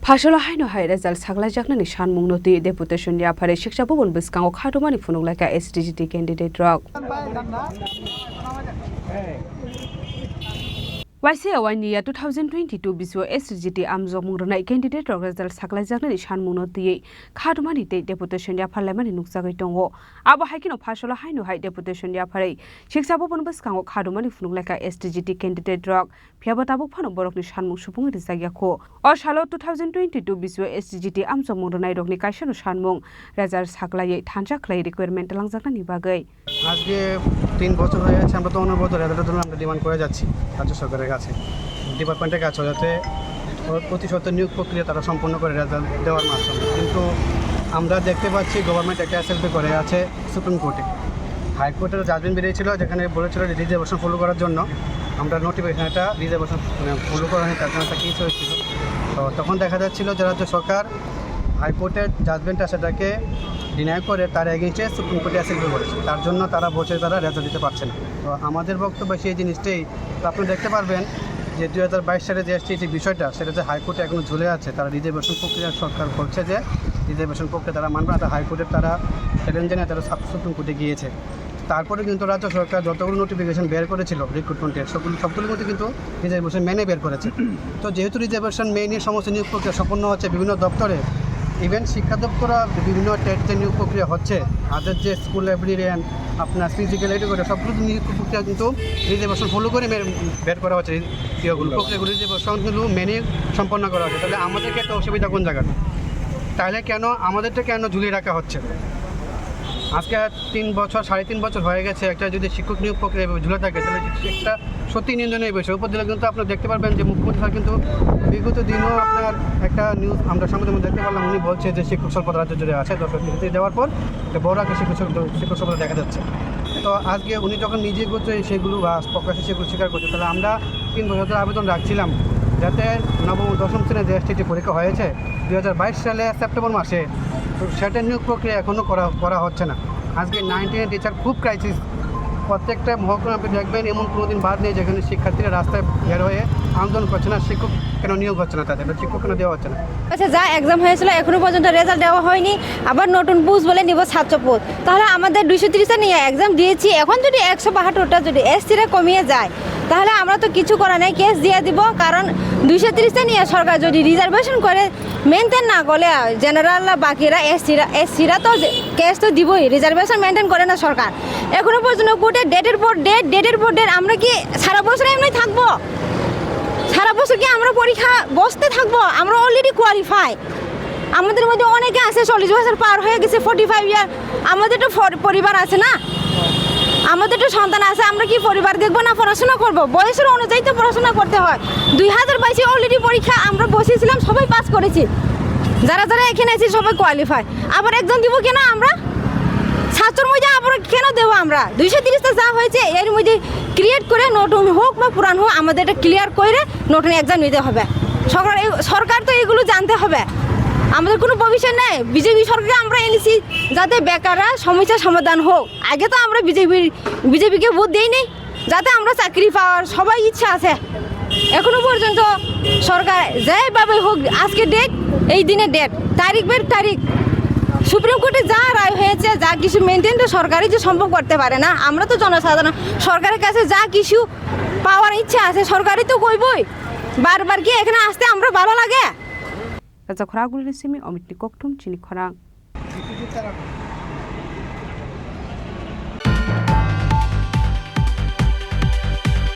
Phashala haino hai result saglai jaknani shanmung noti deputation ni aphare shiksha bobon biskango khadomani phununglaika SDGT candidate rok YC awani 2022 biswa SDGT amzo mungrana candidate rok result saglai jaknani shanmung noti khadomani te deputation ni aphale mani nuksagai tongo abo haikino phashala haino hai deputation ni aphare shiksha bobon biskango khadomani phununglaika SDGT candidate rok phiabatabuk phano borokni shanmung supung risagyakho o salo 2022 biswa SDGT amzo mungrana rokni kaisano shanmung result saglai thansa khlai requirement langjaknani bagai আজকে 3 বছর হয়ে গেছে আমরা তো অনবরত রেজাল্টের জন্য আমরা ডিমান্ড করে যাচ্ছি রাজ্য সরকারের কাছে ডিপার্টমেন্টের কাছে যাতে প্রতি সপ্তাহে নিয়োগ প্রক্রিয়া তারা সম্পূর্ণ করে রেজাল্ট দেওয়ার মাধ্যমে কিন্তু আমরা দেখতে পাচ্ছি গভর্নমেন্ট একটা এসএলপি করে আছে সুপ্রিম কোর্টে হাইকোর্টের জাজমেন্ট বেরিয়েছিল যেখানে বলেছিল রিজার্ভেশন ফলো করার জন্য আমরা নোটিফিকেশন একটা রিজার্ভেশন ফলো করা হয়নি তার জন্য একটা কেস হয়েছিল তো তখন দেখা যাচ্ছিল যে রাজ্য সরকার হাইকোর্টের জাজমেন্টটা সেটাকে ডিনাই করে তার এগেইনস্টে সুপ্রিম কোর্টে এসএলপি করেছে তার জন্য তারা বসে তারা রেজাল্ট দিতে পারছে না তো আমাদের বক্তব্য সেই জিনিসটাই আপনি দেখতে পারবেন যে 2022 সালে যে এসটি বিষয়টা সেটা যে হাইকোর্টে এখনো ঝুলে আছে তারা রিজার্ভেশন প্রক্রিয়া সরকার করছে যে রিজার্ভেশন প্রক্রিয়া তারা মানবে না তারা হাইকোর্টের তারা চ্যালেঞ্জ জানিয়ে তারা সুপ্রিম কোর্টে গিয়েছে তারপরে কিন্তু রাজ্য সরকার যতগুলো নোটিফিকেশন বের করেছিল রিক্রুটমেন্টের সবগুলোর মধ্যে কিন্তু রিজার্ভেশন মেনে বের করেছে তো যেহেতু রিজার্ভেশন মেনে সমস্ত নিয়োগ প্রক্রিয়া সম্পন্ন হচ্ছে বিভিন্ন দপ্তরে ইভেন শিক্ষা দপ্তরা বিভিন্ন টেটে নিয়োগ প্রক্রিয়া হচ্ছে আদার যে স্কুল লাইব্রেরিয়ান আপনার ফিজিক্যাল এডুকেটর সবগুলো নিয়োগ প্রক্রিয়া কিন্তু রিজার্ভেশন ফলো করে বের করা হচ্ছে প্রক্রিয়াগুলো রিজার্ভেশনগুলো মেনে সম্পন্ন করা হচ্ছে তাহলে আমাদেরকে একটা অসুবিধা কোন জায়গাটা তাহলে কেন আমাদেরটা কেন ঝুলিয়ে রাখা হচ্ছে আজকে 3 বছর 3.5 বছর হয়ে গেছে একটা যদি শিক্ষক নিয়োগ প্রক্রিয়া ঝুলে থাকে তাহলে একটা সত্যি নিন্দনীয় বিষয় উপর দিলে কিন্তু আপনারা দেখতে পারবেন যে মুখ্যমন্ত্রী স্যার কিন্তু বিগত দিনও আপনার একটা নিউজ আমরা সামনে দেখতে পারলাম উনি বলছে যে শিক্ষক স্বল্পতা রাজ্য জুড়ে আছে 10 দেওয়ার পর বড় একটা শিক্ষক স্বল্পতা দেখা যাচ্ছে তো আজকে উনি যখন নিজে করছে সেগুলো বা প্রকাশ্যে সেগুলো স্বীকার করছে তাহলে আমরা 3 বছর আবেদন রাখছিলাম যাতে নবম দশম শ্রেণীর যে এসটিটি পরীক্ষা হয়েছে 2022 সালে সেপ্টেম্বর মাসে তো সেটা নিয়োগ প্রক্রিয়া এখনও করা হচ্ছে না আজকে 19 টিচার খুব ক্রাইসিস প্রত্যেকটা মহকুমা আপনি দেখবেন এমন কোনো দিন বাদ নেই যেখানে শিক্ষার্থীরা রাস্তায় বের হয়ে আন্দোলন করছে না শিক্ষক কেন নিয়োগ হচ্ছে না তাদের শিক্ষক কেন দেওয়া হচ্ছে না আচ্ছা যা এক্সাম হয়েছিল এখনো পর্যন্ত রেজাল্ট দেওয়া হয়নি আবার নতুন পোস্ট বলে নিব ছাত্র পোস্ট তাহলে আমাদের 230টা নিয়ে এক্সাম দিয়েছি এখন যদি 172টা যদি এসসিরা কমিয়ে যায় তাহলে আমরা তো কিছু করা নেই কেস দিয়ে দিব কারণ 230টা নিয়ে সরকার যদি রিজার্ভেশন করে মেনটেন না করলে জেনারেলরা বাকিরা এসসিরা তো কেস তো দিবই রিজার্ভেশন মেনটেন করে না সরকার এখনো পর্যন্ত কোর্টে ডেটের পর ডেট আমরা কি সারা বছর এমনি থাকবো সারা বছর কি আমরা পরীক্ষা বসতে থাকবো আমরা অলরেডি কোয়ালিফাই আমাদের মধ্যে অনেকে আছে 40 বছর পার হয়ে গেছে 45 ইয়ার আমাদের তো পরিবার আছে না আমাদের তো সন্তান আছে আমরা কি পরিবার দেখবো না পড়াশোনা করবো বয়সের অনুযায়ী তো পড়াশোনা করতে হয় 2022 অলরেডি পরীক্ষা আমরা বসেছিলাম সবাই পাস করেছি যারা যারা এখানে আছি সবাই কোয়ালিফাই আবার একজন দিব কেন আমরা ছাত্রের মধ্যে আবার কেন দেবো আমরা 230টা যা হয়েছে এর মধ্যে ক্রিয়েট করে নতুন হোক বা পুরান হোক আমাদের এটা ক্লিয়ার করে নতুন এক্সাম নিতে হবে সরকার তো এগুলো জানতে হবে আমাদের কোনো ভবিষ্যৎ নেই বিজেপি সরকারকে আমরা এনেছি যাতে বেকাররা সমস্যার সমাধান হোক আগে তো আমরা বিজেপিকে ভোট দিই নি যাতে আমরা চাকরি পাওয়ার সবাই ইচ্ছা আছে এখনো পর্যন্ত সরকার যেভাবে হোক আজকে ডেট এই দিনে ডেট তারিখ সুপ্রিম কোর্টে যা রায় হয়েছে যা কিছু মেনটেন তো সরকারই যে সম্ভব করতে পারে না আমরা তো জনসাধারণ সরকারের কাছে যা কিছু পাওয়ার ইচ্ছা আছে সরকারই তো কইবই বারবার কি এখানে আসতে আমরা ভালো লাগে রাজা খরাগুলি সিমি অমিত নিকটুম চিনি খরা